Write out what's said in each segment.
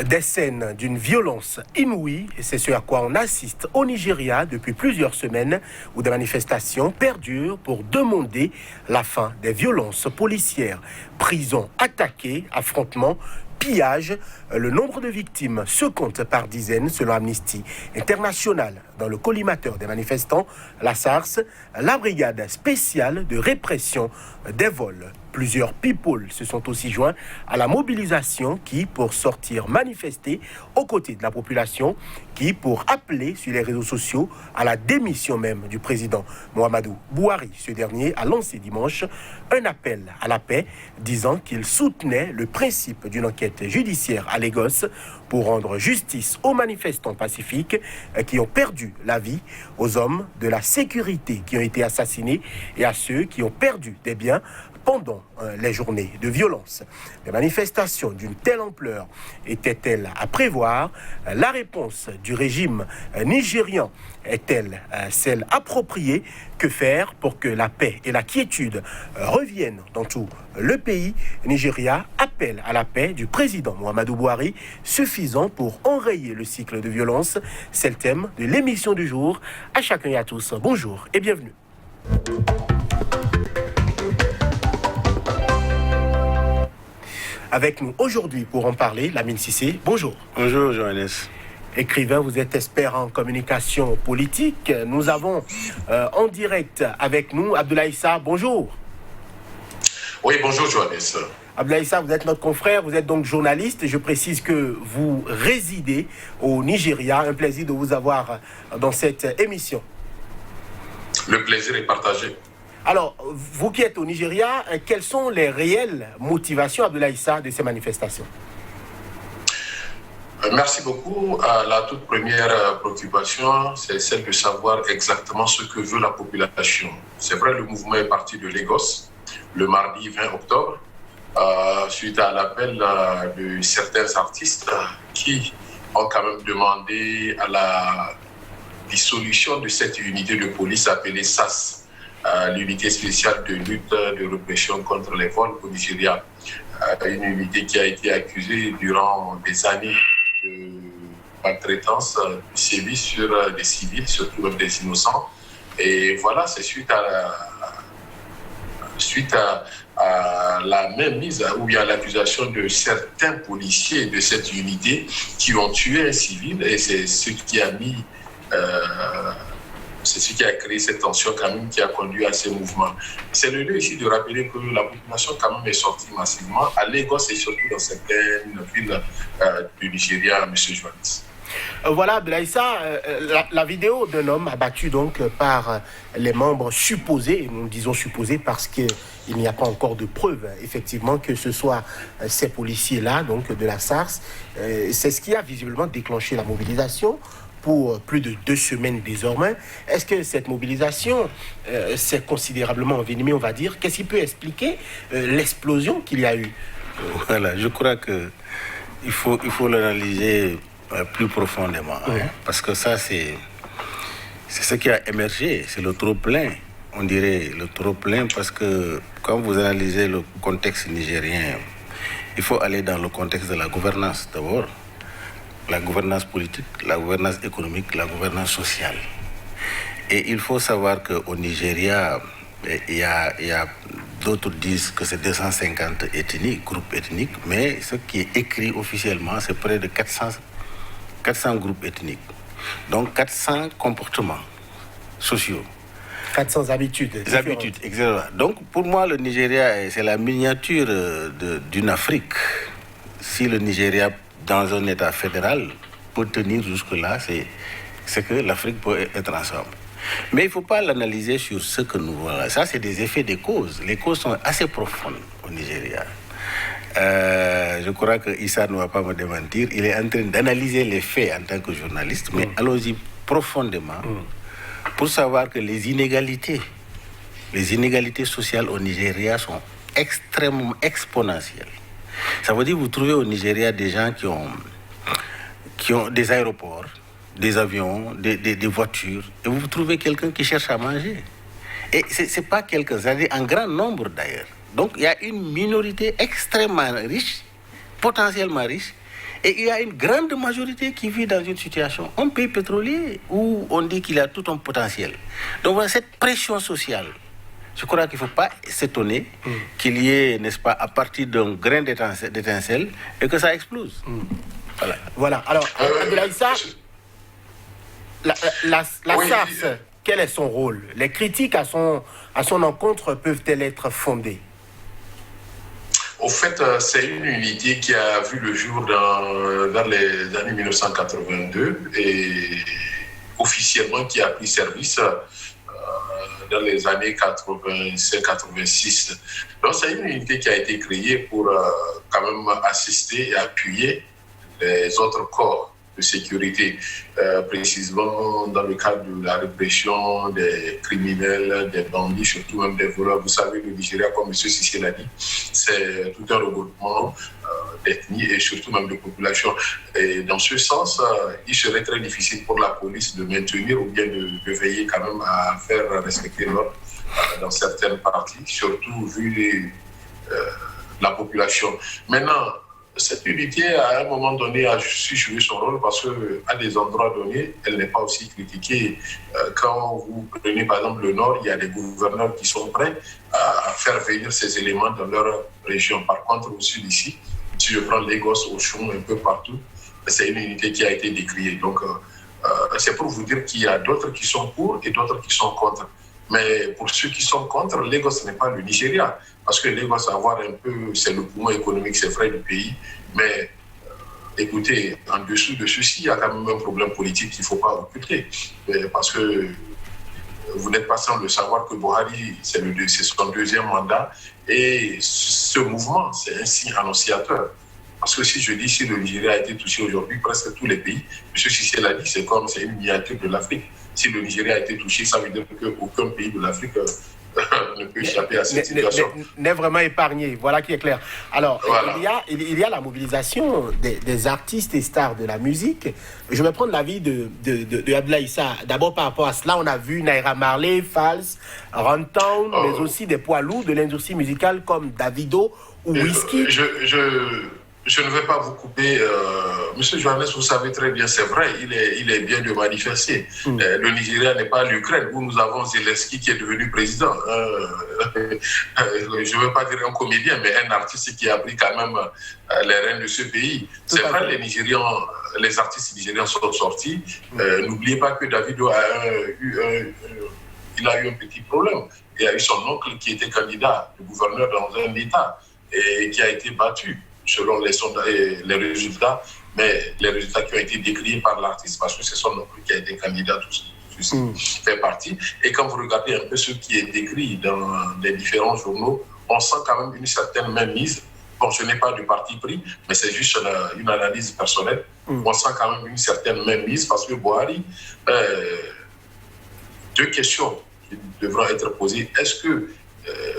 Des scènes d'une violence inouïe, et c'est ce à quoi on assiste au Nigeria depuis plusieurs semaines, où des manifestations perdurent pour demander la fin des violences policières. Prisons attaquées, affrontements, pillages. Le nombre de victimes se compte par dizaines selon Amnesty International. Dans le collimateur des manifestants, la SARS, la brigade spéciale de répression des vols. Plusieurs people se sont aussi joints à la mobilisation qui, pour sortir manifester aux côtés de la population, qui, pour appeler sur les réseaux sociaux à la démission même du président Muhammadu Buhari. Ce dernier a lancé dimanche un appel à la paix, disant qu'il soutenait le principe d'une enquête judiciaire à Lagos pour rendre justice aux manifestants pacifiques qui ont perdu la vie, aux hommes de la sécurité qui ont été assassinés et à ceux qui ont perdu des biens pendant les journées de violence. Les manifestations d'une telle ampleur étaient-elles à prévoir? La réponse du régime nigérian est-elle celle appropriée? Que faire pour que la paix et la quiétude reviennent dans tout le pays? Nigeria appelle à la paix du président Muhammadu Buhari, suffisant pour enrayer le cycle de violence. C'est le thème de l'émission du jour. À chacun et à tous, bonjour et bienvenue. Avec nous aujourd'hui pour en parler, Lamine Sissé, bonjour. Bonjour Johannes. Écrivain, vous êtes expert en communication politique. Nous avons en direct avec nous Abdoulaye Issa, bonjour. Oui, bonjour Johannes. Abdoulaye Issa, vous êtes notre confrère, vous êtes donc journaliste. Je précise que vous résidez au Nigeria. Un plaisir de vous avoir dans cette émission. Le plaisir est partagé. Alors, vous qui êtes au Nigeria, quelles sont les réelles motivations, Abdoulaye Issa, de ces manifestations? Merci beaucoup. La toute première préoccupation, c'est celle de savoir exactement ce que veut la population. C'est vrai, le mouvement est parti de Lagos le mardi 20 octobre, suite à l'appel de certains artistes qui ont quand même demandé à la dissolution de cette unité de police appelée SAS. L'unité spéciale de lutte de répression contre les vols au Nigeria. Une unité qui a été accusée durant des années de maltraitance, de sévices sur des civils, surtout même des innocents. Et voilà, c'est suite à la même mise ou bien à l'accusation de certains policiers de cette unité qui ont tué un civil, et c'est ce qui a mis... c'est ce qui a créé cette tension quand même qui a conduit à ces mouvements. C'est le lieu ici de rappeler que la population quand même est sortie massivement à Lagos et surtout dans certaines villes du Nigeria, M. Johannes. Voilà, Abdoulaye Issa, la vidéo d'un homme abattu donc par les membres supposés, et nous disons supposés parce qu'il n'y a pas encore de preuves, effectivement, que ce soit ces policiers-là, donc de la SARS. C'est ce qui a visiblement déclenché la mobilisation pour plus de 2 semaines désormais. Est-ce que cette mobilisation s'est considérablement envenimée, on va dire? Qu'est-ce qui peut expliquer l'explosion qu'il y a eu? Voilà, je crois qu'il faut l'analyser plus profondément, oui. Parce que ça, c'est ce qui a émergé, c'est le trop-plein. On dirait le trop-plein parce que quand vous analysez le contexte nigérien, il faut aller dans le contexte de la gouvernance d'abord. La gouvernance politique, la gouvernance économique, la gouvernance sociale. Et il faut savoir qu'au Nigeria, il y a d'autres disent que c'est 250 groupes ethniques, mais ce qui est écrit officiellement, c'est près de 400 groupes ethniques. Donc 400 comportements sociaux. 400 habitudes. Exactement. Donc pour moi, le Nigeria, c'est la miniature d'une Afrique. Si le Nigeria, dans un État fédéral, peut tenir jusque-là, c'est que l'Afrique peut être ensemble. Mais il ne faut pas l'analyser sur ce que nous voyons. Ça, c'est des effets des causes. Les causes sont assez profondes au Nigeria. Je crois que Issa ne va pas me démentir. Il est en train d'analyser les faits en tant que journaliste, mais allons-y profondément pour savoir que les inégalités sociales au Nigeria sont extrêmement exponentielles. Ça veut dire que vous trouvez au Nigeria des gens qui ont des aéroports, des avions, des voitures, et vous trouvez quelqu'un qui cherche à manger. Et ce n'est pas quelqu'un, c'est-à-dire en grand nombre d'ailleurs. Donc il y a une minorité extrêmement riche, potentiellement riche, Et il y a une grande majorité qui vit dans une situation, un pays pétrolier, où on dit qu'il y a tout un potentiel. Donc voilà, cette pression sociale, je crois qu'il ne faut pas s'étonner qu'il y ait, n'est-ce pas, à partir d'un grain d'étincelle, et que ça explose. Voilà. Alors, Abdoulaye Issa, la SARS, quel est son rôle? Les critiques à son encontre peuvent-elles être fondées? Au fait, c'est une unité qui a vu le jour dans les années 1982 et officiellement qui a pris service dans les années 85-86. Donc, c'est une unité qui a été créée pour quand même assister et appuyer les autres corps de sécurité, précisément dans le cadre de la répression des criminels, des bandits, surtout même des voleurs. Vous savez, le Nigeria, comme M. Sissé l'a dit, c'est tout un regroupement d'ethnies et surtout même de populations. Et dans ce sens, il serait très difficile pour la police de maintenir ou bien de veiller quand même à faire respecter l'ordre dans certaines parties, surtout vu la population. Maintenant, cette unité, à un moment donné, a su jouer son rôle parce qu'à des endroits donnés, elle n'est pas aussi critiquée. Quand vous prenez par exemple le Nord, il y a des gouverneurs qui sont prêts à faire venir ces éléments dans leur région. Par contre, au sud ici, si je prends Lagos, Oshun, un peu partout, c'est une unité qui a été décriée. Donc, c'est pour vous dire qu'il y a d'autres qui sont pour et d'autres qui sont contre. Mais pour ceux qui sont contre, Lagos n'est pas le Nigeria. Parce que Lagos, c'est le poumon économique, c'est vrai du pays. Mais écoutez, en dessous de ceci, il y a quand même un problème politique qu'il ne faut pas occulter. Parce que vous n'êtes pas sans le savoir que Buhari, c'est son deuxième mandat. Et ce mouvement, c'est un signe annonciateur. Parce que si je dis si le Nigeria a été touché aujourd'hui, presque tous les pays, M. Sissé l'a dit, c'est une miniature de l'Afrique. Si le Nigeria a été touché, ça veut dire qu'aucun pays de l'Afrique ne peut échapper à cette situation. N'est vraiment épargné, voilà qui est clair. Alors, voilà. il y a la mobilisation des artistes et stars de la musique. Je vais prendre l'avis de Abdoulaye Issa. D'abord, par rapport à cela, on a vu Naira Marley, Falz, Runtown, mais aussi des poids lourds de l'industrie musicale comme Davido ou Wizkid. Je ne vais pas vous couper. Monsieur Johannes, vous savez très bien, c'est vrai, il est bien de manifester. Le Nigeria n'est pas l'Ukraine, où nous avons Zelensky qui est devenu président. Je ne veux pas dire un comédien, mais un artiste qui a pris quand même les rênes de ce pays. C'est vrai, les artistes nigériens sont sortis. N'oubliez pas que Davido a eu un petit problème. Il a eu son oncle qui était candidat de gouverneur dans un État et qui a été battu selon les sondages et les résultats, mais les résultats qui ont été décriés par l'artiste, parce que c'est son oncle qui a été candidat, tout ceci fait partie. Et quand vous regardez un peu ce qui est décrit dans les différents journaux, on sent quand même une certaine mainmise. Bon, je n'ai pas de parti pris, mais c'est juste une analyse personnelle. On sent quand même une certaine mainmise, parce que Buhari, deux questions qui devront être posées. Est-ce que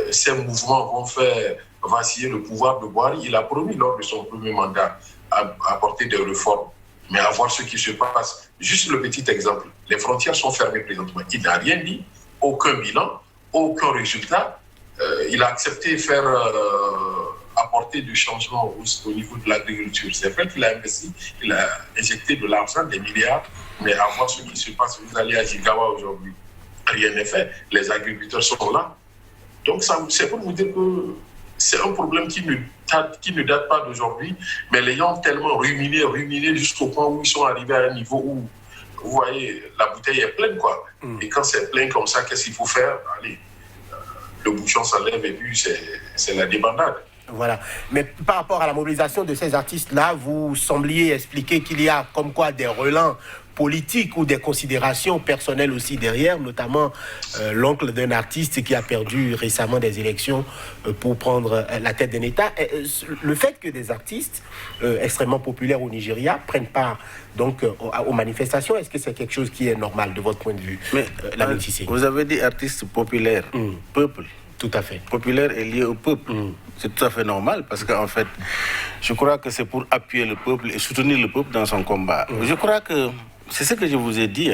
ces mouvements vont faire vaciller le pouvoir de Buhari? Il a promis lors de son premier mandat à apporter des réformes, mais à voir ce qui se passe. Juste le petit exemple, les frontières sont fermées présentement. Il n'a rien dit, aucun bilan, aucun résultat. Il a accepté faire apporter du changement au niveau de l'agriculture. C'est vrai qu'il a investi, il a injecté de l'argent, des milliards, mais à voir ce qui se passe. Vous allez à Jigawa aujourd'hui, rien n'est fait. Les agriculteurs sont là. Donc c'est pour vous dire que c'est un problème qui ne date pas d'aujourd'hui, mais les gens ont tellement ruminé jusqu'au point où ils sont arrivés à un niveau où, vous voyez, la bouteille est pleine, quoi. Et quand c'est plein comme ça, qu'est-ce qu'il faut faire? Allez, le bouchon s'enlève et puis c'est la débandade. Voilà. Mais par rapport à la mobilisation de ces artistes-là, vous sembliez expliquer qu'il y a comme quoi des relents politiques ou des considérations personnelles aussi derrière, notamment l'oncle d'un artiste qui a perdu récemment des élections pour prendre la tête d'un État. Le fait que des artistes extrêmement populaires au Nigeria prennent part donc aux manifestations, est-ce que c'est quelque chose qui est normal de votre point de vue? Mais vous avez dit artistes populaires, peuple. Tout à fait. Populaire est lié au peuple. C'est tout à fait normal parce qu'en fait, je crois que c'est pour appuyer le peuple et soutenir le peuple dans son combat. Je crois que c'est ce que je vous ai dit.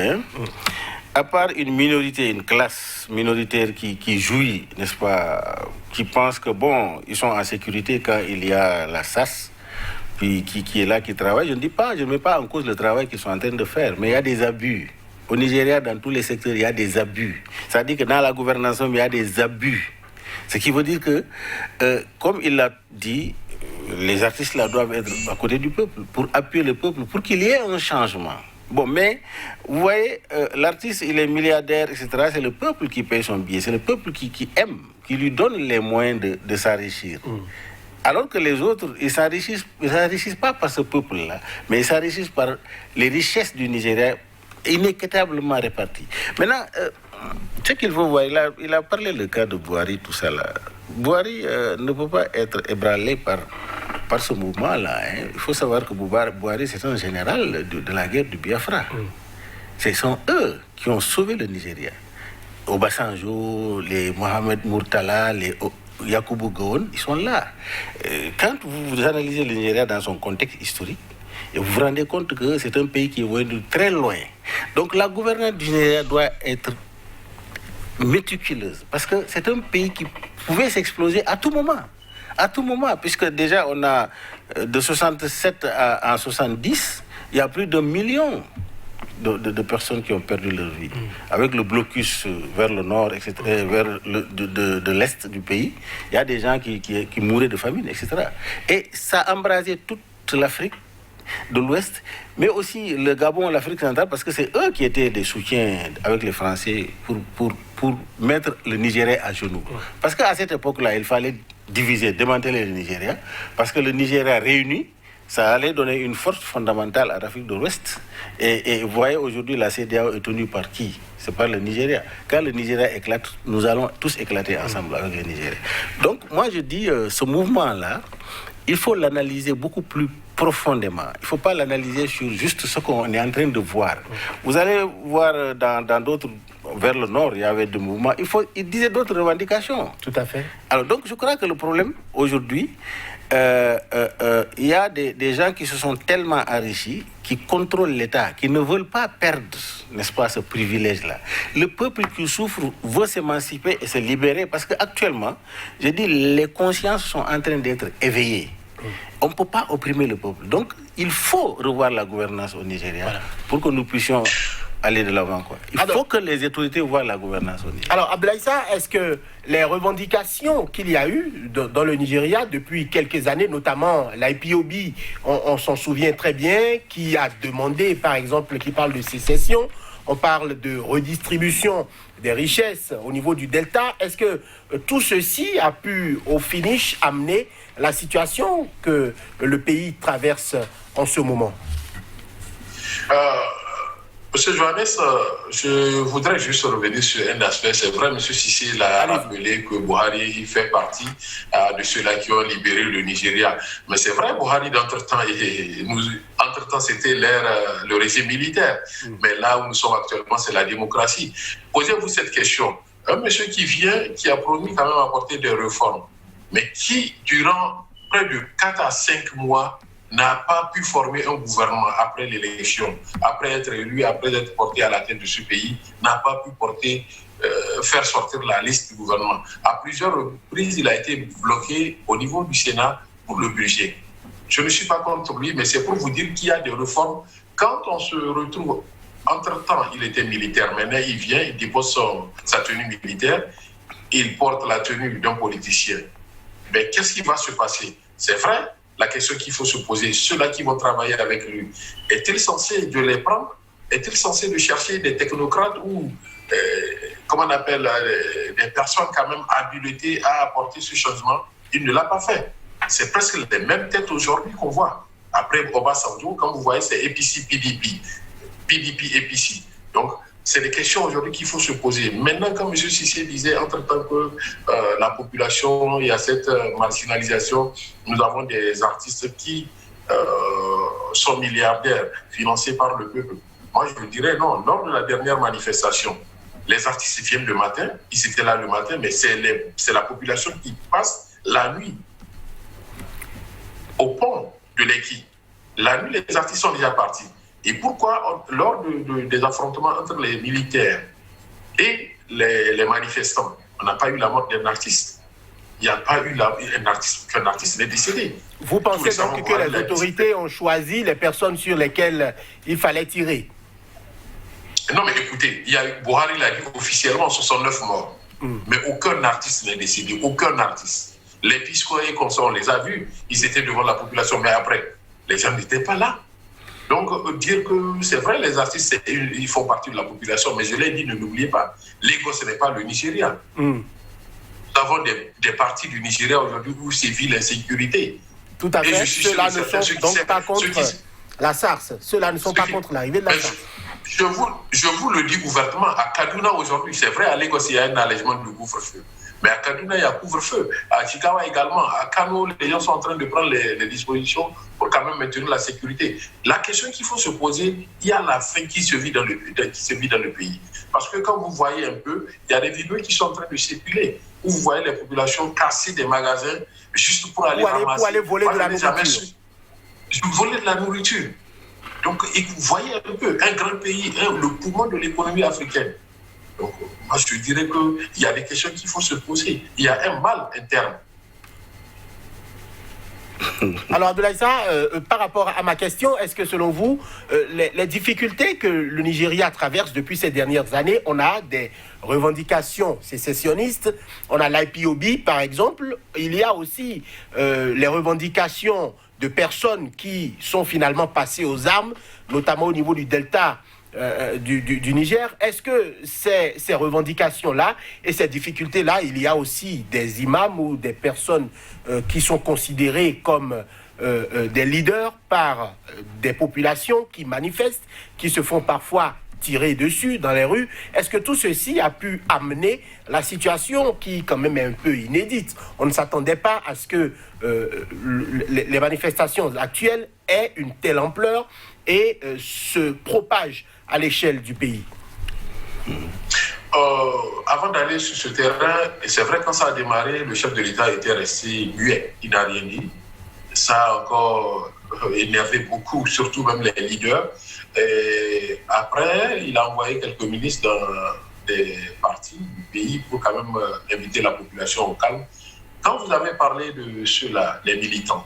À part une minorité, une classe minoritaire qui jouit, n'est-ce pas, qui pense que bon, ils sont en sécurité quand il y a la SAS. qui est là, qui travaille. Je ne mets pas en cause le travail qu'ils sont en train de faire, mais il y a des abus. Au Nigeria, dans tous les secteurs, il y a des abus. C'est-à-dire que dans la gouvernance, il y a des abus. Ce qui veut dire que, comme il l'a dit, les artistes là doivent être à côté du peuple, pour appuyer le peuple, pour qu'il y ait un changement. Bon, mais vous voyez, l'artiste, il est milliardaire, etc. C'est le peuple qui paye son billet. C'est le peuple qui aime, qui lui donne les moyens de s'enrichir. Alors que les autres, ils s'enrichissent pas par ce peuple-là, mais ils s'enrichissent par les richesses du Nigeria inéquitablement réparties. Maintenant, ce qu'il faut voir, il a parlé le cas de Buhari, tout ça là. Buhari ne peut pas être ébranlé par ce mouvement-là. Hein. Il faut savoir que Buhari, c'est un général de la guerre du Biafra. Ce sont eux qui ont sauvé le Nigeria. Obasanjo, les Mohamed Murtala, les Yakubu Gowon, ils sont là. Quand vous analysez le Nigeria dans son contexte historique, vous vous rendez compte que c'est un pays qui est venu de très loin. Donc la gouvernance du Nigeria doit être méticuleuse, parce que c'est un pays qui pouvait s'exploser à tout moment. À tout moment, puisque déjà on a de 67 à 70, il y a plus d'1 million de personnes qui ont perdu leur vie. Avec le blocus vers le nord, etc., vers de l'est du pays, il y a des gens qui mouraient de famine, etc. Et ça a embrasé toute l'Afrique de l'Ouest, mais aussi le Gabon et l'Afrique centrale, parce que c'est eux qui étaient des soutiens avec les Français pour mettre le Nigeria à genoux. Parce qu'à cette époque-là, il fallait diviser, démanteler le Nigeria, parce que le Nigeria réuni, ça allait donner une force fondamentale à l'Afrique de l'Ouest. Et vous voyez, aujourd'hui, la CEDEAO est tenue par qui? C'est par le Nigeria. Quand le Nigeria éclate, nous allons tous éclater ensemble avec le Nigeria. Donc, moi, je dis, ce mouvement-là, il faut l'analyser beaucoup plus profondément. Il ne faut pas l'analyser sur juste ce qu'on est en train de voir. Vous allez voir dans d'autres, vers le nord, il y avait des mouvements. Il disait d'autres revendications. Tout à fait. Alors, donc, je crois que le problème, aujourd'hui, il y a des gens qui se sont tellement enrichis, qui contrôlent l'État, qui ne veulent pas perdre, n'est-ce pas, ce privilège-là. Le peuple qui souffre veut s'émanciper et se libérer, parce qu'actuellement, je dis, les consciences sont en train d'être éveillées. On ne peut pas opprimer le peuple. Donc, il faut revoir la gouvernance au Nigeria pour que nous puissions aller de l'avant. Il faut que les autorités voient la gouvernance au Nigeria. Alors, Ablaïssa, est-ce que les revendications qu'il y a eu dans le Nigeria depuis quelques années, notamment l'IPOB, on s'en souvient très bien, qui a demandé, par exemple, qui parle de sécession, on parle de redistribution des richesses au niveau du Delta. Est-ce que tout ceci a pu, au finish, amener la situation que le pays traverse en ce moment? Monsieur Johannes, je voudrais juste revenir sur un aspect. C'est vrai, M. Sissé l'a rappelé que Buhari fait partie de ceux-là qui ont libéré le Nigeria. Mais c'est vrai, Buhari, entre-temps, c'était le régime militaire. Mais là où nous sommes actuellement, c'est la démocratie. Posez-vous cette question. Un monsieur qui vient, qui a promis quand même d'apporter des réformes, mais qui, durant près de 4 à 5 mois, n'a pas pu former un gouvernement après l'élection, après être élu, après être porté à la tête de ce pays, n'a pas pu faire sortir la liste du gouvernement. À plusieurs reprises, il a été bloqué au niveau du Sénat pour le budget. Je ne suis pas contre lui, mais c'est pour vous dire qu'il y a des réformes. Quand on se retrouve, entre-temps, il était militaire, maintenant il vient, il dépose sa tenue militaire, il porte la tenue d'un politicien. Mais qu'est-ce qui va se passer? C'est vrai, la question qu'il faut se poser, ceux-là qui vont travailler avec lui, est-il censé de les prendre? Est-il censé de chercher des technocrates ou, comment on appelle, des personnes quand même habilitées à apporter ce changement? Il ne l'a pas fait. C'est presque les mêmes têtes aujourd'hui qu'on voit. Après Obasanjo, comme vous voyez, c'est APC, PDP, APC. Donc, c'est des questions aujourd'hui qu'il faut se poser. Maintenant, comme M. Sissé disait, entre-temps que la population, il y a cette marginalisation, nous avons des artistes qui sont milliardaires, financés par le peuple. Moi, je dirais non. Lors de la dernière manifestation, les artistes viennent le matin, ils étaient là le matin, mais c'est la population qui passe la nuit au pont de Lekki. La nuit, les artistes sont déjà partis. Et pourquoi, lors des affrontements entre les militaires et les manifestants, on n'a pas eu la mort d'un artiste? il n'y a pas eu qu'un artiste n'est décédé. Vous pensez donc que les autorités ont choisi les personnes sur lesquelles il fallait tirer? Non, mais écoutez, Buhari l'a dit officiellement, 69 morts. Mais aucun artiste n'est décédé, aucun artiste. Les Pisco et comme ça, on les a vus, ils étaient devant la population, mais après, les gens n'étaient pas là. Donc, dire que c'est vrai, les artistes, ils font partie de la population, mais je l'ai dit, ne l'oubliez pas, Lagos, ce n'est pas le Nigeria. Nous avons des parties du Nigeria aujourd'hui où sévit l'insécurité. Tout à fait, ceux-là ne sont donc pas contre la SARS, ceux-là ne sont pas contre l'arrivée de la SARS. Je vous le dis ouvertement, à Kaduna aujourd'hui, c'est vrai, à Lagos, il y a un allègement du couvre-feu. Mais à Kaduna, il y a couvre-feu. À Chikawa également. À Kano, les gens sont en train de prendre les dispositions pour quand même maintenir la sécurité. La question qu'il faut se poser, il y a la faim qui se vit dans le pays. Parce que quand vous voyez un peu, il y a des vidéos qui sont en train de circuler, où vous voyez les populations casser des magasins juste pour aller ramasser. Pour aller voler de la nourriture. Voler de la nourriture. Donc, vous voyez un peu, un grand pays, le poumon de l'économie africaine. Donc, moi, je dirais qu'il y a des questions qu'il faut se poser. Il y a un mal interne. Alors, Abdoulaye Sarr, par rapport à ma question, est-ce que selon vous, les difficultés que le Nigeria traverse depuis ces dernières années, on a des revendications sécessionnistes, on a l'IPOB par exemple, il y a aussi les revendications de personnes qui sont finalement passées aux armes, notamment au niveau du delta du Niger. Est-ce que ces revendications-là et ces difficultés-là, il y a aussi des imams ou des personnes qui sont considérées comme des leaders par des populations qui manifestent, qui se font parfois tirer dessus dans les rues? Est-ce que tout ceci a pu amener la situation qui quand même est un peu inédite? On ne s'attendait pas à ce que les manifestations actuelles aient une telle ampleur et se propagent à l'échelle du pays. Avant d'aller sur ce terrain, et c'est vrai quand ça a démarré, le chef de l'État était resté muet, il n'a rien dit. Ça a encore énervé beaucoup, surtout même les leaders. Et après, il a envoyé quelques ministres dans des parties du pays pour quand même inviter la population au calme. Quand vous avez parlé de ceux-là, les militants,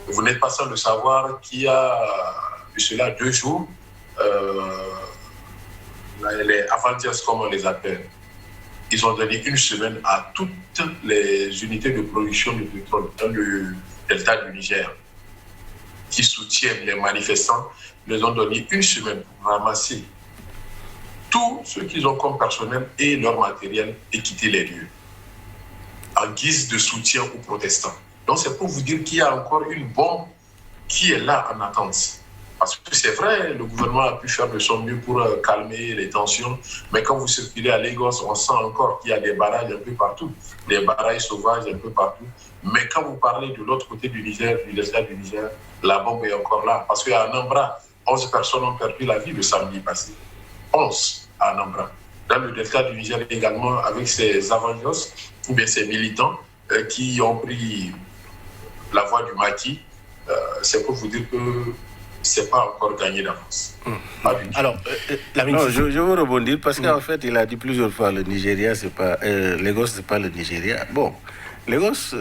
vous n'êtes pas sans le savoir qu'il y a de cela 2 jours, les avant-hier, comme on les appelle, ils ont donné 1 semaine à toutes les unités de production de pétrole dans le delta du Niger qui soutiennent les manifestants. Ils les ont donné 1 semaine pour ramasser tout ce qu'ils ont comme personnel et leur matériel et quitter les lieux en guise de soutien aux protestants. Donc c'est pour vous dire qu'il y a encore une bombe qui est là en attente. Parce que c'est vrai, le gouvernement a pu faire de son mieux pour calmer les tensions, mais quand vous circulez à Lagos, on sent encore qu'il y a des barrages un peu partout, des barrages sauvages un peu partout. Mais quand vous parlez de l'autre côté du Niger, du delta du Niger, la bombe est encore là. Parce qu'à Anambra, 11 personnes ont perdu la vie le samedi passé. 11 à Anambra. Dans le delta du Niger également, avec ces avangos, ou bien ces militants qui ont pris la voie du maquis, c'est pour vous dire que c'est pas encore gagné d'avance. Alors, non, je veux rebondir parce qu'en fait, il a dit plusieurs fois le Nigeria, c'est pas Lagos, c'est pas le Nigeria. Bon, Lagos,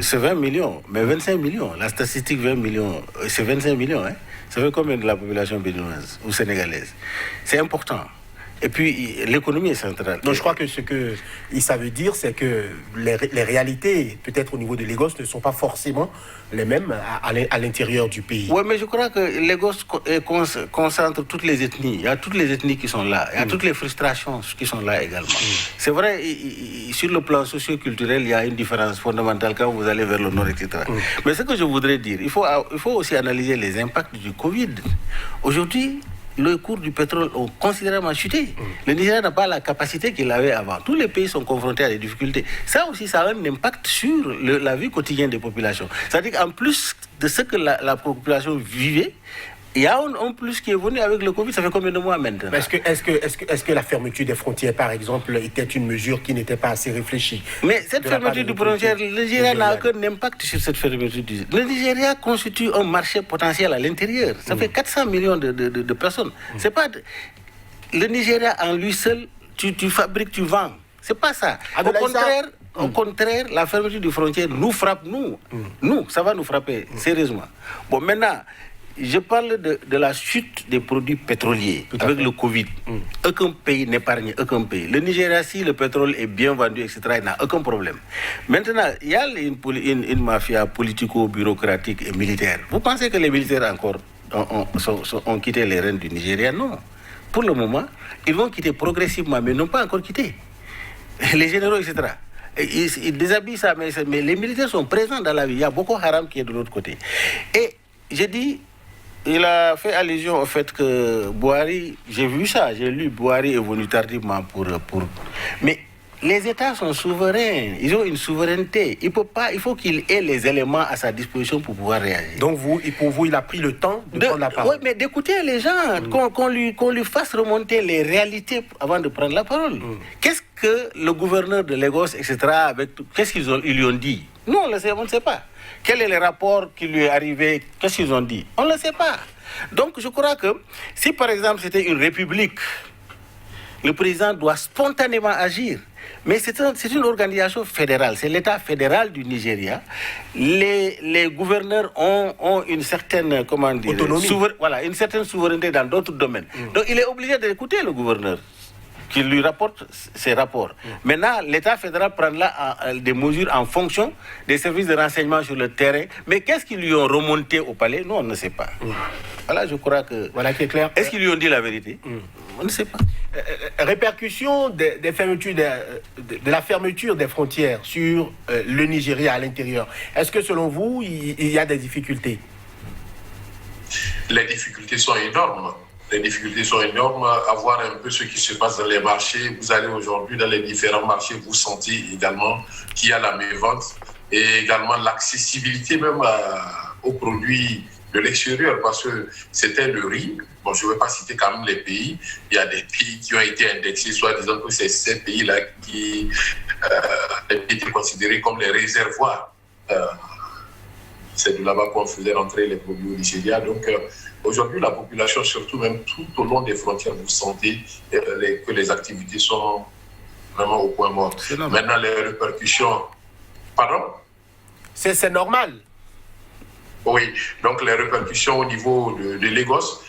c'est 20 millions, mais 25 millions. La statistique 20 millions, c'est 25 millions. Hein. Ça fait combien de la population béninoise ou sénégalaise? C'est important. Et puis, l'économie est centrale. Donc, je crois que ce que ça veut dire, c'est que les réalités, peut-être au niveau de Lagos, ne sont pas forcément les mêmes à l'intérieur du pays. Oui, mais je crois que Lagos concentre toutes les ethnies. Il y a toutes les ethnies qui sont là. Il y a toutes les frustrations qui sont là également. C'est vrai, sur le plan socio-culturel, il y a une différence fondamentale quand vous allez vers le nord, etc. Mais ce que je voudrais dire, il faut aussi analyser les impacts du Covid. Aujourd'hui, le cours du pétrole a considérablement chuté. Le Nigeria n'a pas la capacité qu'il avait avant. Tous les pays sont confrontés à des difficultés. Ça aussi, ça a un impact sur la vie quotidienne des populations. C'est-à-dire qu'en plus de ce que la population vivait, il y a un plus qui est venu avec le Covid. Ça fait combien de mois maintenant? Est-ce que la fermeture des frontières, par exemple, était une mesure qui n'était pas assez réfléchie? Mais cette fermeture des frontières, le Nigeria n'a aucun impact sur cette fermeture. Le Nigeria constitue un marché potentiel à l'intérieur. Ça fait 400 millions de personnes. C'est pas le Nigeria en lui seul, tu fabriques, tu vends. C'est pas ça. Au contraire, Au contraire, la fermeture des frontières nous frappe, nous. Nous, ça va nous frapper, sérieusement. Bon, maintenant, je parle de la chute des produits pétroliers avec le Covid. Aucun pays n'épargne, aucun pays. Le Nigeria, si le pétrole est bien vendu, etc., il n'a aucun problème. Maintenant, il y a une mafia politico-bureaucratique et militaire. Vous pensez que les militaires encore ont quitté les rênes du Nigeria? Non. Pour le moment, ils vont quitter progressivement, mais n'ont pas encore quitté. Les généraux, etc. Ils déshabillent ça, mais les militaires sont présents dans la vie. Il y a Boko Haram qui est de l'autre côté. Et j'ai dit, il a fait allusion au fait que Buhari, j'ai vu ça, j'ai lu, Buhari est venu tardivement pour... Mais les États sont souverains, ils ont une souveraineté. Il faut qu'il ait les éléments à sa disposition pour pouvoir réagir. Donc pour vous, il a pris le temps de prendre la parole. Oui, mais d'écouter les gens, qu'on lui fasse remonter les réalités avant de prendre la parole. Qu'est-ce que le gouverneur de Lagos, etc., qu'est-ce qu'ils lui ont dit? Nous, on ne sait pas. Quel est le rapport qui lui est arrivé? Qu'est-ce qu'ils ont dit? On ne le sait pas. Donc, je crois que si, par exemple, c'était une république, le président doit spontanément agir. Mais c'est une organisation fédérale, c'est l'État fédéral du Nigeria. Les gouverneurs ont une certaine, comment dire, autonomie. Une certaine souveraineté dans d'autres domaines. Donc, il est obligé d'écouter le gouverneur, qui lui rapporte ses rapports. Maintenant, l'État fédéral prendra des mesures en fonction des services de renseignement sur le terrain. Mais qu'est-ce qu'ils lui ont remonté au palais? Nous, on ne sait pas. Voilà, je crois que... Voilà qui est clair. Est-ce qu'ils lui ont dit la vérité? On ne sait pas. Répercussion des fermetures de la fermeture des frontières sur le Nigeria à l'intérieur. Est-ce que, selon vous, il y a des difficultés? Les difficultés sont énormes. Les difficultés sont énormes. À voir un peu ce qui se passe dans les marchés. Vous allez aujourd'hui dans les différents marchés, vous sentez également qu'il y a la mévente et également l'accessibilité même aux produits de l'extérieur, parce que c'était le riz. Bon, je ne vais pas citer quand même les pays. Il y a des pays qui ont été indexés, soit disant que c'est ces pays-là qui étaient considérés comme les réservoirs. C'est de là-bas qu'on faisait rentrer les produits au Nigeria. Donc, aujourd'hui, la population, surtout même tout au long des frontières, vous sentez que les activités sont vraiment au point mort. Maintenant, les répercussions... Pardon? C'est normal. Oui, donc les répercussions au niveau de Lagos,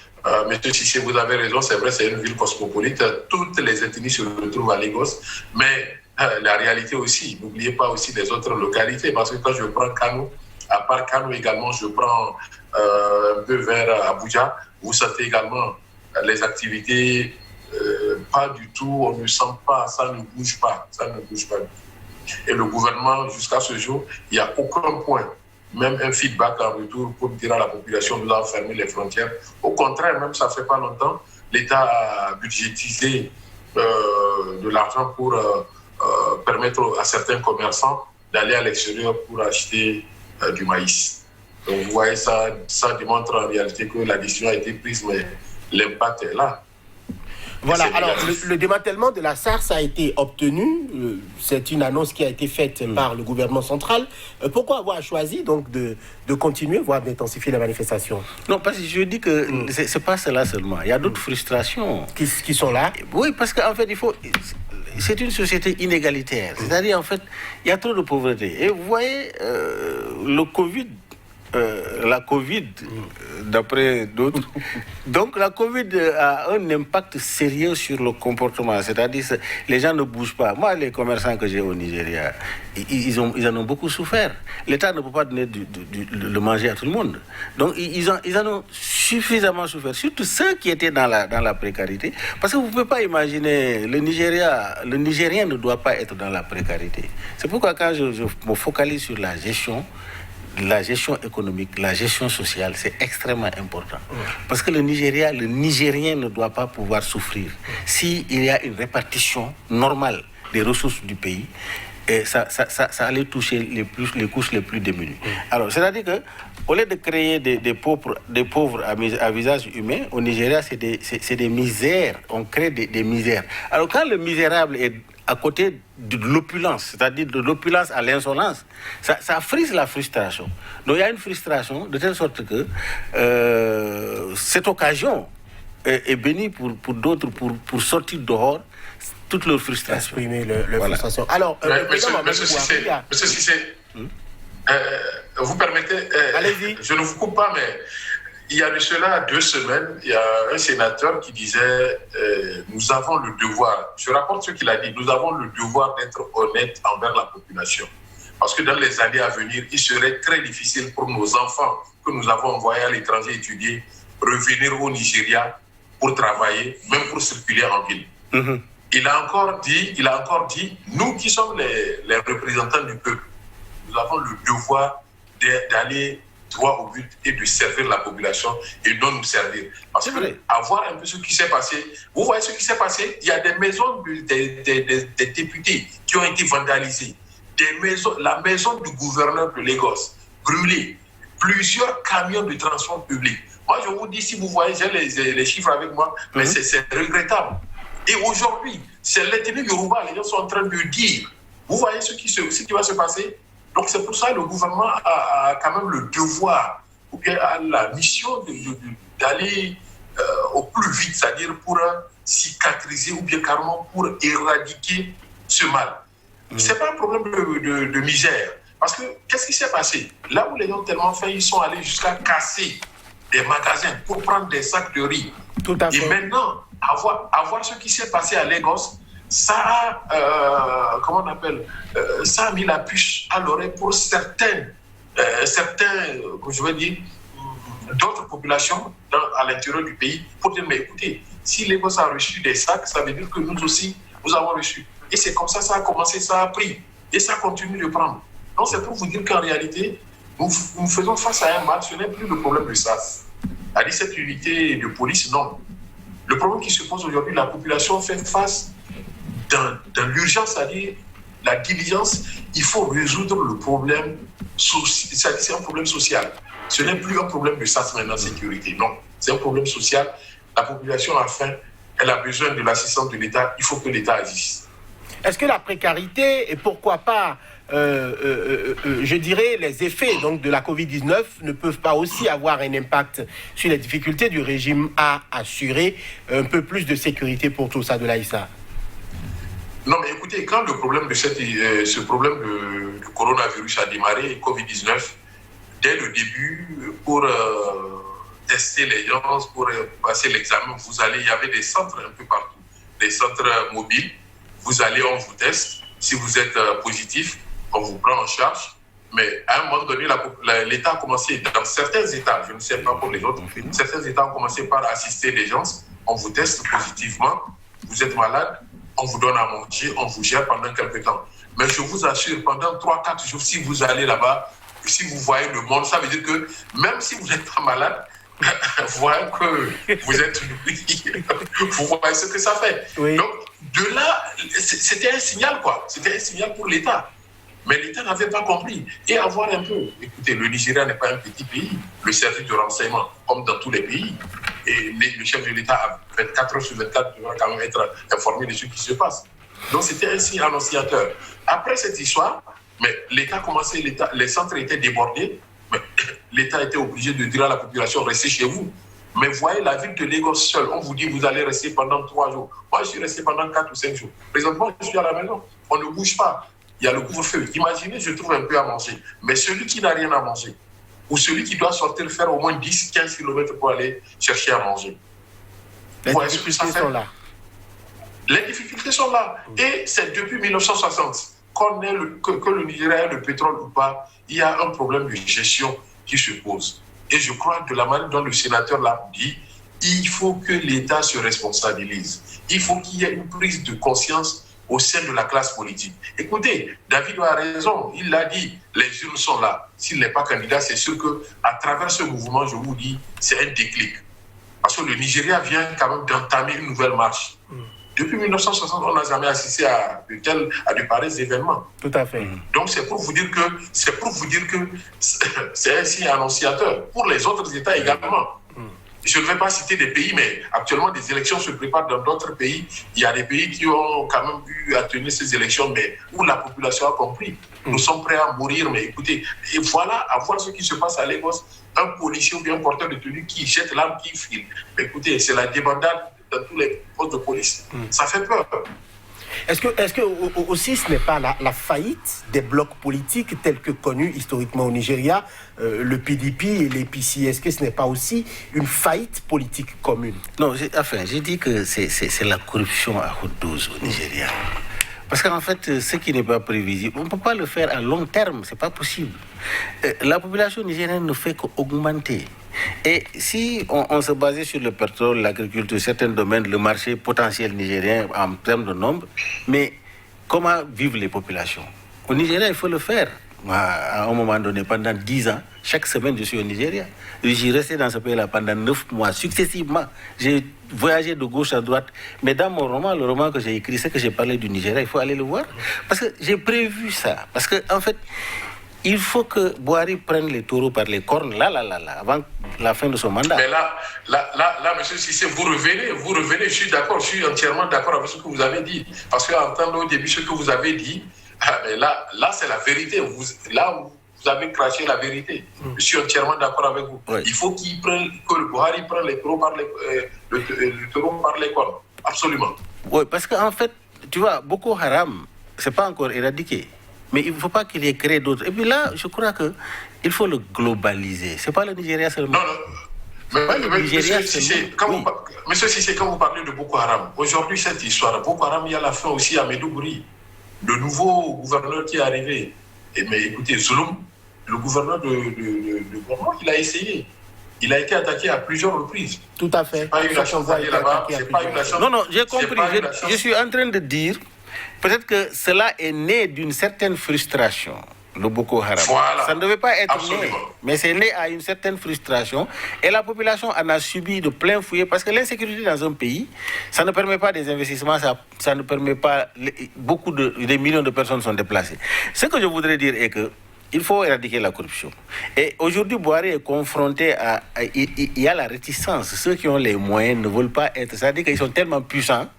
monsieur Cissé, vous avez raison, c'est vrai, c'est une ville cosmopolite, toutes les ethnies se retrouvent à Lagos, mais la réalité aussi, n'oubliez pas aussi les autres localités, parce que quand je prends Kano, à part Kano également, je prends un peu vers Abuja, vous sentez également les activités, pas du tout, on ne sent pas, ça ne bouge pas, Et le gouvernement, jusqu'à ce jour, il n'y a aucun point, même un feedback en retour pour dire à la population de fermer les frontières. Au contraire, même ça ne fait pas longtemps, l'État a budgétisé de l'argent pour permettre à certains commerçants d'aller à l'extérieur pour acheter du maïs. Donc vous voyez, ça démontre en réalité que la décision a été prise, mais l'impact est là. Voilà, alors le démantèlement de la SARS a été obtenu, c'est une annonce qui a été faite par le gouvernement central. Pourquoi avoir choisi donc de continuer, voire d'intensifier les manifestations? Non, parce que je dis que c'est pas cela seulement, il y a d'autres frustrations. Qui sont là? Oui, parce qu'en fait, c'est une société inégalitaire, c'est-à-dire en fait, il y a trop de pauvreté. Et vous voyez, la Covid, d'après d'autres. Donc la Covid a un impact sérieux sur le comportement, c'est-à-dire les gens ne bougent pas. Moi, les commerçants que j'ai au Nigeria, ils en ont beaucoup souffert. L'État ne peut pas donner le manger à tout le monde. Donc ils en ont suffisamment souffert, surtout ceux qui étaient dans la précarité. Parce que vous ne pouvez pas imaginer, le Nigérien ne doit pas être dans la précarité. C'est pourquoi quand je me focalise sur la gestion économique, la gestion sociale, c'est extrêmement important. Parce que le Nigérien ne doit pas pouvoir souffrir. S'il y a une répartition normale des ressources du pays, ça allait toucher les couches les plus démunies. Alors, c'est-à-dire que au lieu de créer des pauvres à visage humain, au Nigeria, c'est des misères. On crée des misères. Alors, quand le misérable est à côté de l'opulence, c'est-à-dire de l'opulence à l'insolence, ça frise la frustration. Donc il y a une frustration de telle sorte que cette occasion est bénie pour d'autres pour sortir dehors toute leur frustration. Exprimer leur frustration. Alors, Monsieur Cissé, vous permettez, allez-y. Je ne vous coupe pas, mais il y a de cela 2 semaines, il y a un sénateur qui disait nous avons le devoir, je rapporte ce qu'il a dit, nous avons le devoir d'être honnêtes envers la population. Parce que dans les années à venir, il serait très difficile pour nos enfants que nous avons envoyés à l'étranger étudier, revenir au Nigeria pour travailler, même pour circuler en ville. Mm-hmm. Il a encore dit, nous qui sommes les représentants du peuple, nous avons le devoir d'aller droit au but et de servir la population et non nous servir. Parce que avoir un peu ce qui s'est passé, vous voyez ce qui s'est passé, il y a des maisons des députés qui ont été vandalisées, la maison du gouverneur de Lagos brûlée, plusieurs camions de transport public. Moi je vous dis, si vous voyez, j'ai les chiffres avec moi, mais c'est regrettable. Et aujourd'hui, c'est l'ethnie Yoruba, les gens sont en train de dire, vous voyez ce qui va se passer. Donc c'est pour ça que le gouvernement a quand même le devoir, ou bien a la mission d'aller au plus vite, c'est-à-dire pour cicatriser ou bien carrément pour éradiquer ce mal. Ce n'est pas un problème de misère. Parce que qu'est-ce qui s'est passé? Là où les gens ont tellement fait, ils sont allés jusqu'à casser des magasins pour prendre des sacs de riz. Tout à fait. Et maintenant, avoir ce qui s'est passé à Lagos, ça a, ça a mis la puce à l'oreille pour certains, je veux dire, d'autres populations à l'intérieur du pays, pour dire, mais écoutez, si Lagos a reçu des sacs, ça veut dire que nous aussi, nous avons reçu. Et c'est comme ça a commencé, ça a pris. Et ça continue de prendre. Donc c'est pour vous dire qu'en réalité, nous faisons face à un mal, ce n'est plus le problème de SAS. À 17 unités de police, non. Le problème qui se pose aujourd'hui, la population fait face dans l'urgence, c'est-à-dire la diligence, il faut résoudre le problème, c'est un problème social. Ce n'est plus un problème de SAS maintenant, sécurité, non. C'est un problème social. La population a faim, elle a besoin de l'assistance de l'État, il faut que l'État agisse. Est-ce que la précarité et pourquoi pas, je dirais, les effets donc, de la Covid-19 ne peuvent pas aussi avoir un impact sur les difficultés du régime à assurer un peu plus de sécurité pour tout ça de l'Aïssa? Non, mais écoutez, quand le problème de ce problème de coronavirus a démarré, Covid-19, dès le début, pour tester les gens, pour passer l'examen, il y avait des centres un peu partout, des centres mobiles. Vous allez, on vous teste. Si vous êtes positif, on vous prend en charge. Mais à un moment donné, l'État a commencé, dans certains États, je ne sais pas pour les autres, certains États ont commencé par assister les gens. On vous teste positivement, vous êtes malade, on vous donne à manger, on vous gère pendant quelques temps. Mais je vous assure, pendant 3-4 jours, si vous allez là-bas, si vous voyez le monde, ça veut dire que même si vous n'êtes pas malade, vous voyez que vous êtes vous voyez ce que ça fait. Oui. Donc, de là, c'était un signal, quoi. C'était un signal pour l'État. Mais l'État n'avait pas compris. Et avoir un peu, écoutez, le Nigeria n'est pas un petit pays. Le service de renseignement, comme dans tous les pays, et le chef de l'État, à 24 heures sur 24, doit quand même être informé de ce qui se passe. Donc, c'était un signe annonciateur. Après cette histoire, mais l'État commençait, les centres étaient débordés, mais l'État était obligé de dire à la population, restez chez vous. Mais voyez, la ville de Lagos seule, on vous dit, vous allez rester pendant 3 jours. Moi, je suis resté pendant 4 ou 5 jours. Présentement, je suis à la maison. On ne bouge pas. Il y a le couvre-feu. Imaginez, je trouve un peu à manger. Mais celui qui n'a rien à manger, ou celui qui doit sortir faire au moins 10-15 km pour aller chercher à manger. Les difficultés sont là. Les difficultés sont là. Et c'est depuis 1960 que le Nigeria ait le pétrole ou pas, il y a un problème de gestion qui se pose. Et je crois que de la manière dont le sénateur l'a dit, il faut que l'État se responsabilise. Il faut qu'il y ait une prise de conscience au sein de la classe politique. Écoutez, David a raison, il l'a dit, les urnes sont là. S'il n'est pas candidat, c'est sûr qu'à travers ce mouvement, je vous dis, c'est un déclic. Parce que le Nigeria vient quand même d'entamer une nouvelle marche. Depuis 1960, on n'a jamais assisté à de pareils événements. Tout à fait. Donc c'est pour vous dire que c'est un signe annonciateur pour les autres États également. Je ne vais pas citer des pays, mais actuellement des élections se préparent dans d'autres pays. Il y a des pays qui ont quand même eu à tenir ces élections, mais où la population a compris. Nous sommes prêts à mourir, mais écoutez, et voilà, à voir ce qui se passe à Lagos, un policier ou bien un porteur de tenue qui jette l'arme, qui file. Mais écoutez, c'est la débandade dans tous les postes de police. Ça fait peur. Est-ce que aussi ce n'est pas la faillite des blocs politiques tels que connus historiquement au Nigeria, le PDP et l'APC? Est-ce que ce n'est pas aussi une faillite politique commune? Non, j'ai dit que c'est la corruption à haute dose au Nigeria. Parce qu'en fait, ce qui n'est pas prévisible, on ne peut pas le faire à long terme, ce n'est pas possible. La population nigérienne ne fait qu'augmenter. Et si on se basait sur le pétrole, l'agriculture, certains domaines, le marché potentiel nigérien en termes de nombre, mais comment vivent les populations? Au Nigeria, il faut le faire. À un moment donné, pendant 10 ans, chaque semaine, je suis au Nigeria. Je suis resté dans ce pays-là pendant 9 mois, successivement. J'ai voyagé de gauche à droite. Mais dans mon roman, le roman que j'ai écrit, c'est que j'ai parlé du Nigeria, il faut aller le voir. Parce que j'ai prévu ça. Parce qu'en fait, il faut que Buhari prenne les taureaux par les cornes, là, avant la fin de son mandat. Mais là, monsieur Cissé, vous revenez, je suis d'accord, je suis entièrement d'accord avec ce que vous avez dit. Parce qu'entendre au début ce que vous avez dit, mais là c'est la vérité. Là où vous avez craché la vérité. Je suis entièrement d'accord avec vous. Oui. Il faut que le Buhari prenne les taureaux par les cornes. Absolument. Oui, parce qu'en fait, tu vois, Boko Haram, c'est pas encore éradiqué. Mais il ne faut pas qu'il ait créé d'autres. Et puis là, je crois qu'il faut le globaliser. Ce n'est pas le Nigeria seulement. Non. Monsieur Cissé, quand vous parlez de Boko Haram, aujourd'hui, cette histoire, Boko Haram, il y a la fin aussi à Maiduguri. Le nouveau gouverneur qui est arrivé. Mais écoutez, Zulum, le gouverneur de Borno, il a essayé. Il a été attaqué à plusieurs reprises. Tout à fait. C'est pas une chance d'aller là-bas. Non, j'ai compris. Je suis en train de dire, peut-être que cela est né d'une certaine frustration, le Boko Haram. Voilà. Ça ne devait pas être Absolument. né, mais c'est né à une certaine frustration. Et la population en a subi de plein fouet, parce que l'insécurité dans un pays, ça ne permet pas des investissements, ça ne permet pas... Des millions de personnes sont déplacées. Ce que je voudrais dire est que il faut éradiquer la corruption. Et aujourd'hui, Buhari est confronté à... Il y a la réticence. Ceux qui ont les moyens ne veulent pas être... C'est-à-dire qu'ils sont tellement puissants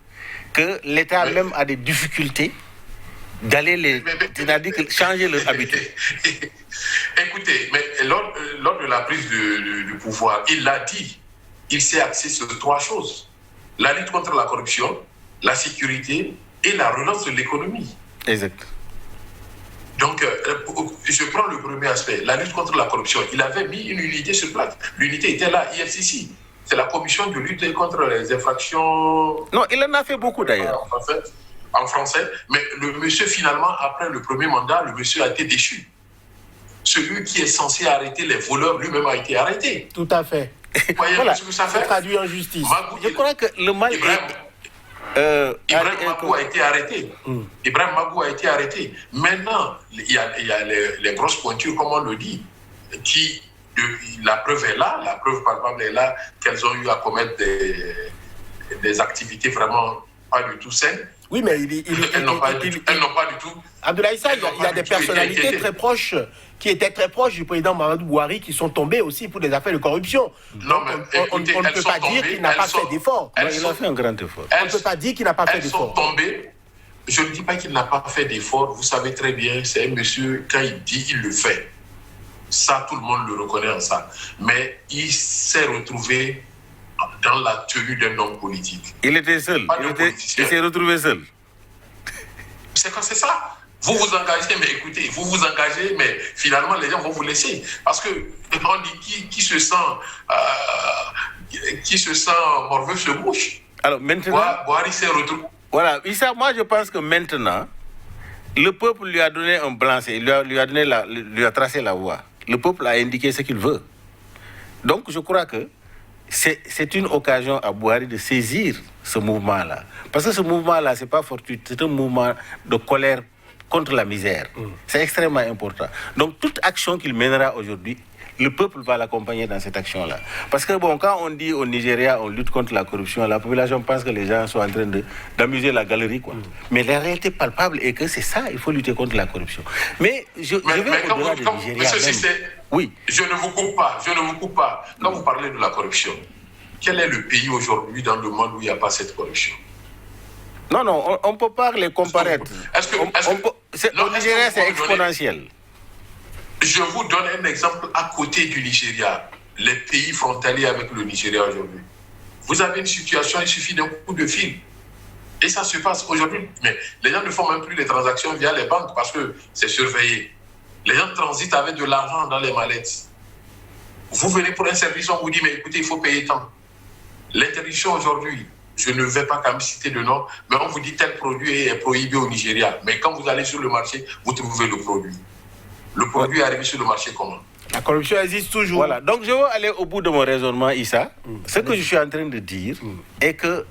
que l'État même a des difficultés d'aller c'est-à-dire changer leur habitude. Écoutez, mais lors de la prise du pouvoir, il l'a dit, il s'est axé sur 3 choses. La lutte contre la corruption, la sécurité et la relance de l'économie. Exact. Donc, je prends le premier aspect, la lutte contre la corruption. Il avait mis une unité sur place. L'unité était là, IFCC. C'est la commission de lutte contre les infractions... Non, il en a fait beaucoup d'ailleurs. En français. Mais le monsieur, finalement, après le premier mandat, le monsieur a été déchu. Celui qui est censé arrêter les voleurs, lui-même a été arrêté. Tout à fait. Vous voyez voilà, ce que ça fait? Traduit en justice. Je crois que le mal Ibrahim Magou a été arrêté. Ibrahim Magou a été arrêté. Maintenant, il y a les grosses pointures, comme on le dit, qui... La preuve est là, la preuve palpable est là, qu'elles ont eu à commettre des activités vraiment pas du tout saines. Oui, mais elles n'ont pas du tout. Abdoulaye Issa, il y a des personnalités très proches, qui étaient très proches du président Mahamadou Buhari, qui sont tombées aussi pour des affaires de corruption. Non, mais on ne peut pas dire qu'il n'a pas fait d'effort. Il a fait un grand effort. On ne peut pas dire qu'il n'a pas fait d'effort. Elles sont tombées. Je ne dis pas qu'il n'a pas fait d'effort. Vous savez très bien, c'est un monsieur, quand il dit, il le fait. Ça, tout le monde le reconnaît en ça. Mais il s'est retrouvé dans la tenue d'un homme politique. Il était seul. Il s'est retrouvé seul. C'est ça. Vous vous engagez, mais écoutez, mais finalement, les gens vont vous laisser. Parce que, on dit, qui se sent morveux se bouche. Alors, maintenant... Buhari s'est retrouvé. Voilà. Issa, moi, je pense que maintenant, le peuple lui a donné un blanc-seing, lui a tracé la voie. Le peuple a indiqué ce qu'il veut. Donc, je crois que c'est une occasion à Buhari de saisir ce mouvement-là. Parce que ce mouvement-là, ce n'est pas fortuit, c'est un mouvement de colère contre la misère. C'est extrêmement important. Donc, toute action qu'il mènera aujourd'hui, le peuple va l'accompagner dans cette action-là. Parce que, bon, quand on dit au Nigeria, on lutte contre la corruption, la population pense que les gens sont en train d'amuser la galerie, quoi. Mais la réalité palpable est que c'est ça, il faut lutter contre la corruption. Mais je vais au-delà du Nigeria. Oui. Je ne vous coupe pas. Quand vous parlez de la corruption, quel est le pays aujourd'hui dans le monde où il n'y a pas cette corruption? Non, on ne peut pas les comparaître. Au Nigeria, c'est exponentiel. Je vous donne un exemple à côté du Nigeria, les pays frontaliers avec le Nigeria aujourd'hui. Vous avez une situation, il suffit d'un coup de fil. Et ça se passe aujourd'hui. Mais les gens ne font même plus les transactions via les banques parce que c'est surveillé. Les gens transitent avec de l'argent dans les mallettes. Vous venez pour un service, on vous dit, mais écoutez, il faut payer tant. L'interdiction aujourd'hui, je ne vais pas quand même citer de nom, mais on vous dit tel produit est prohibé au Nigeria. Mais quand vous allez sur le marché, vous trouvez le produit. Le produit est arrivé sur le marché comment? La corruption existe toujours. Voilà, donc je veux aller au bout de mon raisonnement, Issa. Ce que je suis en train de dire est que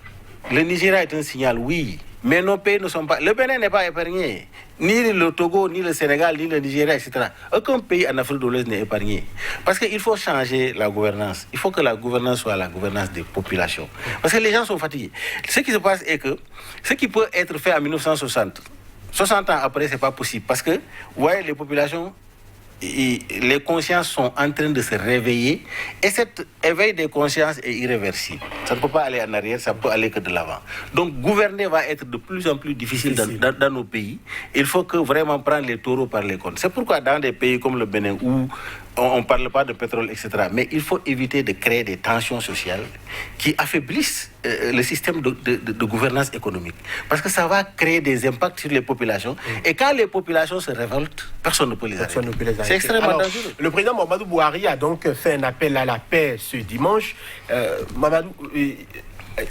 le Nigeria est un signal, oui, mais nos pays ne sont pas... Le Bénin n'est pas épargné. Ni le Togo, ni le Sénégal, ni le Nigeria, etc. Aucun pays en Afrique de l'Ouest n'est épargné. Parce qu'il faut changer la gouvernance. Il faut que la gouvernance soit la gouvernance des populations. Parce que les gens sont fatigués. Ce qui se passe est que ce qui peut être fait en 1960, 60 ans après, ce n'est pas possible. Parce que, vous voyez, les populations... les consciences sont en train de se réveiller et cet éveil des consciences est irréversible. Ça ne peut pas aller en arrière, ça ne peut aller que de l'avant. Donc gouverner va être de plus en plus difficile dans nos pays. Il faut que vraiment prendre les taureaux par les cornes. C'est pourquoi dans des pays comme le Bénin où on ne parle pas de pétrole, etc., mais il faut éviter de créer des tensions sociales qui affaiblissent le système de gouvernance économique. Parce que ça va créer des impacts sur les populations. Et quand les populations se révoltent, personne ne peut les arrêter. C'est extrêmement dangereux. Le président Mamadou Bouhari a donc fait un appel à la paix ce dimanche. Mamadou,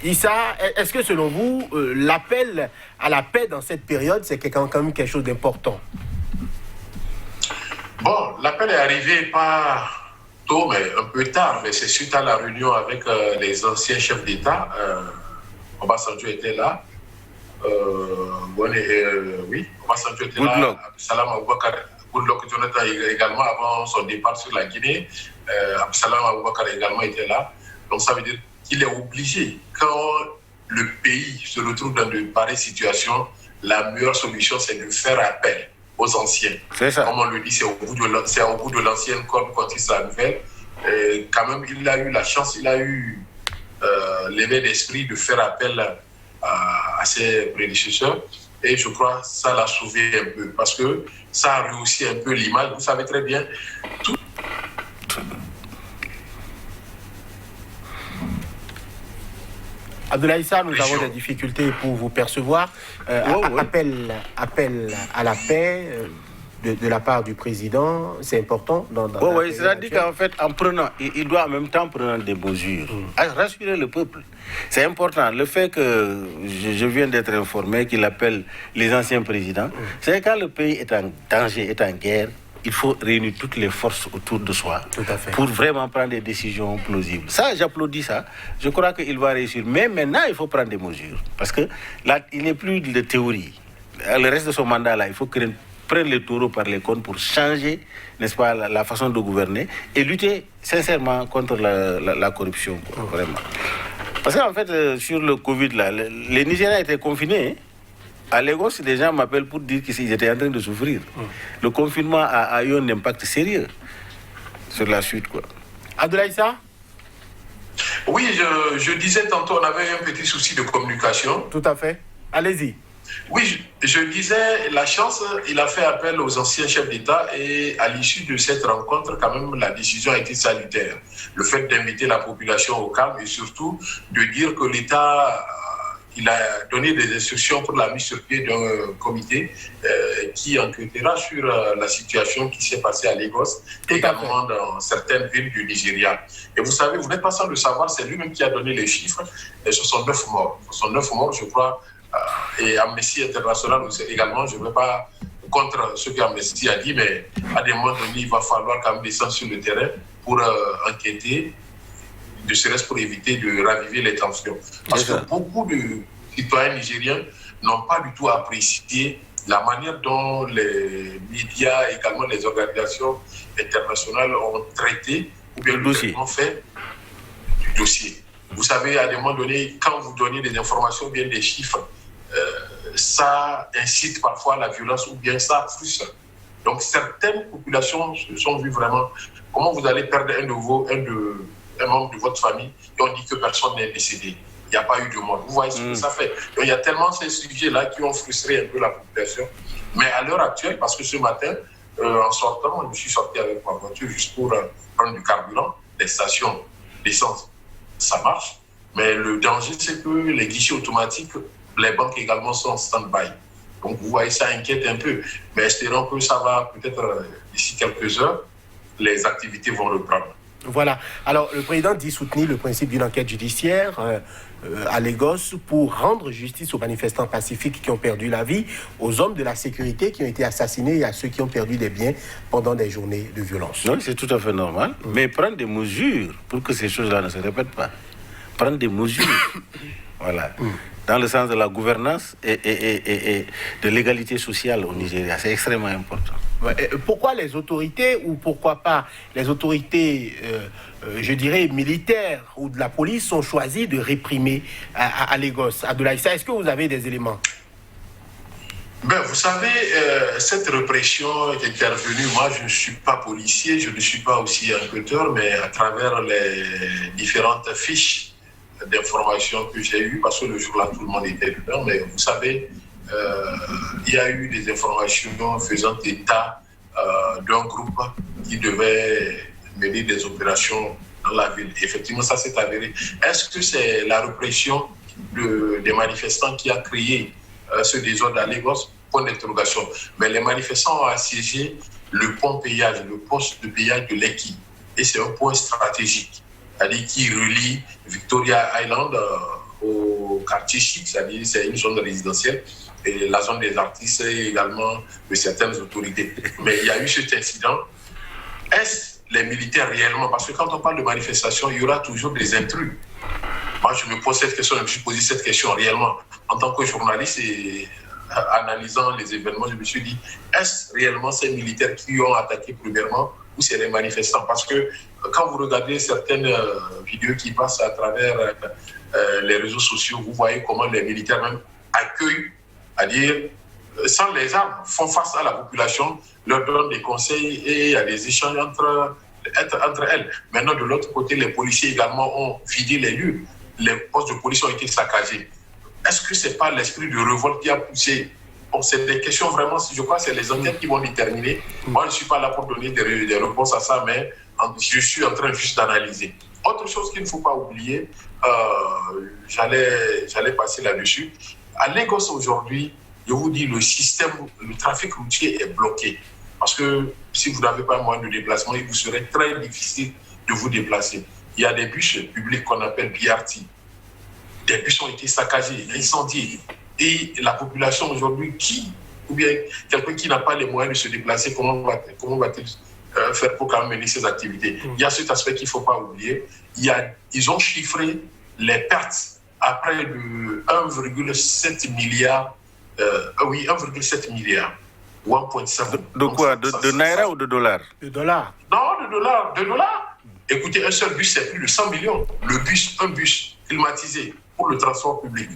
Issa, est-ce que selon vous, l'appel à la paix dans cette période, c'est quand même quelque chose d'important? Bon, l'appel est arrivé pas tôt, mais un peu tard. Mais c'est suite à la réunion avec les anciens chefs d'État. Obasanjo était là. Oui, Obasanjo était là. Absalam Aboubakar, Goodluck Jonathan également avant son départ sur la Guinée. Absalam Aboubakar également était là. Donc ça veut dire qu'il est obligé, quand le pays se retrouve dans de pareilles situations, la meilleure solution c'est de faire appel aux anciens. C'est ça. Comme on le dit, c'est au bout de l'ancienne corde qu'on tisse la nouvelle. Quand même, il a eu la chance, il a eu l'éveil d'esprit de faire appel à ses prédécesseurs. Et je crois que ça l'a sauvé un peu. Parce que ça a rehaussé un peu l'image. Vous savez très bien, tout... Abdoulaye Issa, nous avons des difficultés pour vous percevoir. Appel à la paix de la part du président, c'est important. Oui, c'est-à-dire qu'en fait, en prenant, il doit en même temps prendre des mesures, rassurer le peuple. C'est important. Le fait que je viens d'être informé qu'il appelle les anciens présidents, c'est quand le pays est en danger, est en guerre, il faut réunir toutes les forces autour de soi pour vraiment prendre des décisions plausibles. Ça, j'applaudis ça. Je crois qu'il va réussir. Mais maintenant, il faut prendre des mesures. Parce que là, il n'est plus de théorie. Le reste de son mandat, là, il faut qu'il prenne les taureaux par les cornes pour changer, n'est-ce pas, la façon de gouverner et lutter sincèrement contre la corruption, quoi, vraiment. Parce qu'en fait, sur le Covid, là, les Nigériens étaient confinés, hein. À Lagos, les gens m'appellent pour dire qu'ils étaient en train de souffrir. Le confinement a eu un impact sérieux sur la suite, quoi. Abdoulaye Issa? Oui, je disais tantôt, on avait un petit souci de communication. Tout à fait. Allez-y. Oui, je disais, la chance, il a fait appel aux anciens chefs d'État et à l'issue de cette rencontre, quand même, la décision a été salutaire. Le fait d'inviter la population au calme et surtout de dire que l'État... Il a donné des instructions pour la mise sur pied d'un comité qui enquêtera sur la situation qui s'est passée à Lagos, également dans certaines villes du Nigeria. Et vous savez, vous n'êtes pas sans le savoir, c'est lui-même qui a donné les chiffres. Et ce sont 9 morts. Ce sont 9 morts, je crois. Et Amnesty International également, je ne veux pas contre ce qu'Amnesty a dit, mais à des moments donnés, il va falloir quand même descendre sur le terrain pour enquêter, ne serait-ce pour éviter de raviver les tensions. Parce que beaucoup de citoyens nigériens n'ont pas du tout apprécié la manière dont les médias et également les organisations internationales ont traité ou bien ont fait du dossier. Vous savez, à des moments donnés, quand vous donnez des informations ou bien des chiffres, ça incite parfois à la violence ou bien ça frustre. Donc certaines populations se sont vues vraiment... Comment vous allez perdre un membre de votre famille et on dit que personne n'est décédé. Il n'y a pas eu de mort. Vous voyez ce que ça fait. Donc, il y a tellement ces sujets-là qui ont frustré un peu la population. Mais à l'heure actuelle, parce que ce matin, en sortant, je suis sorti avec ma voiture juste pour prendre du carburant. Les stations d'essence, ça marche. Mais le danger, c'est que les guichets automatiques, les banques également sont en stand-by. Donc, vous voyez, ça inquiète un peu. Mais espérons que ça va peut-être, d'ici quelques heures, les activités vont reprendre. Voilà. Alors, le président dit soutenir le principe d'une enquête judiciaire à Lagos pour rendre justice aux manifestants pacifiques qui ont perdu la vie, aux hommes de la sécurité qui ont été assassinés et à ceux qui ont perdu des biens pendant des journées de violence. Oui, c'est tout à fait normal. Mais prendre des mesures pour que ces choses-là ne se répètent pas. Prendre des mesures. Voilà. Dans le sens de la gouvernance et de l'égalité sociale au Nigeria. C'est extrêmement important. Pourquoi les autorités, ou pourquoi pas les autorités, je dirais, militaires ou de la police sont choisies de réprimer à Lagos? Abdoulaye Issa, est-ce que vous avez des éléments? Vous savez, cette répression est intervenue. Moi, je ne suis pas policier, je ne suis pas aussi enquêteur, mais à travers les différentes fiches d'informations que j'ai eues, parce que le jour-là, tout le monde était dedans, mais vous savez, il y a eu des informations faisant état d'un groupe qui devait mener des opérations dans la ville. Effectivement, ça s'est avéré. Est-ce que c'est la répression des manifestants qui a créé ce désordre à Lagos? Point d'interrogation. Mais les manifestants ont assiégé le pont péage, le poste de péage de Lekki. Et c'est un point stratégique, c'est-à-dire qui relie Victoria Island au quartier chic, c'est-à-dire c'est une zone résidentielle, et la zone des artistes et également de certaines autorités. Mais il y a eu cet incident. Est-ce les militaires réellement? Parce que quand on parle de manifestation, il y aura toujours des intrus. Moi, je me pose cette question, je me suis posé cette question réellement. En tant que journaliste et analysant les événements, je me suis dit, est-ce réellement ces militaires qui ont attaqué premièrement ou c'est les manifestants? Parce que quand vous regardez certaines vidéos qui passent à travers les réseaux sociaux, vous voyez comment les militaires même accueillent, c'est-à-dire sans les armes, font face à la population, leur donnent des conseils et il y a des échanges entre elles. Maintenant, de l'autre côté, les policiers également ont vidé les lieux. Les postes de police ont été saccagés. Est-ce que ce n'est pas l'esprit de révolte qui a poussé? Bon, c'est des questions vraiment, je crois que c'est les enquêtes qui vont déterminer. Moi, je ne suis pas là pour donner des réponses à ça, mais je suis en train juste d'analyser. Autre chose qu'il ne faut pas oublier, j'allais passer là-dessus. À Lagos aujourd'hui, je vous dis, le trafic routier est bloqué. Parce que si vous n'avez pas moyen de déplacement, il vous serait très difficile de vous déplacer. Il y a des bus publics qu'on appelle BRT. Des bus ont été saccagés, incendiés. Et la population aujourd'hui, ou bien quelqu'un qui n'a pas les moyens de se déplacer, comment va-t-il faire pour quand même mener ses activités? Il y a cet aspect qu'il ne faut pas oublier. Ils ont chiffré les pertes à près de 1,7 milliard. 1,7 milliard. 1,7. De quoi? De naira ou de dollars? De dollars. Non, de dollars. Écoutez, un seul bus, c'est plus de 100 millions. Un bus climatisé pour le transport public.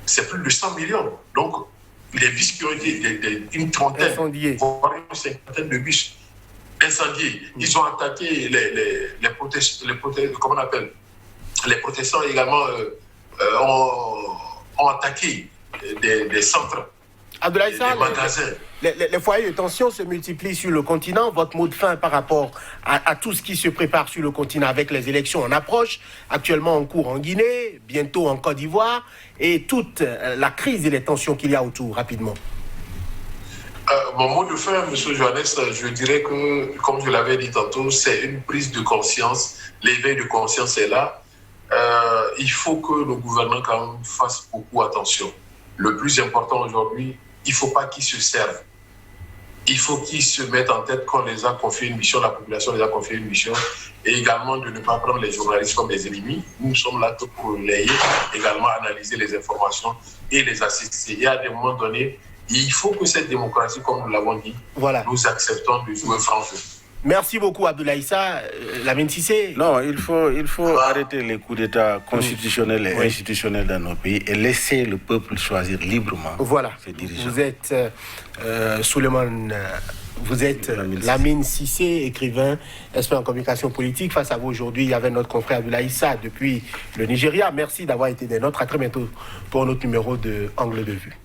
C'est plus de 100 millions. Donc, les bus qui ont été une trentaine, voire une cinquantaine de bus incendiés. Ils ont attaqué les protestants également ont attaqué des centres, Abdoulaye Issa, des magasins. Les foyers de tension se multiplient sur le continent. Votre mot de fin par rapport à tout ce qui se prépare sur le continent avec les élections en approche, actuellement en cours en Guinée, bientôt en Côte d'Ivoire, et toute la crise et les tensions qu'il y a autour, rapidement. Mon mot de fin, M. Johannes, je dirais que, comme je l'avais dit tantôt, c'est une prise de conscience. L'éveil de conscience est là. Il faut que le gouvernement quand même fasse beaucoup attention. Le plus important aujourd'hui, il ne faut pas qu'ils se servent. Il faut qu'ils se mettent en tête qu'on les a confié une mission, la population les a confié une mission, et également de ne pas prendre les journalistes comme des ennemis. Nous sommes là pour relayer, également analyser les informations et les assister. Et à des moments donnés, il faut que cette démocratie, comme nous l'avons dit, nous acceptons de jouer franc jeu. Merci beaucoup, Abdoulaye Issa. Lamine Cissé. Non, il faut arrêter les coups d'État constitutionnels et institutionnels dans nos pays et laisser le peuple choisir librement ses dirigeants. Vous êtes Souleymane, vous êtes Lamine Cissé, écrivain, expert en communication politique. Face à vous aujourd'hui, il y avait notre confrère Abdoulaye Issa depuis le Nigeria. Merci d'avoir été des nôtres. À très bientôt pour un autre numéro de Angle de Vue.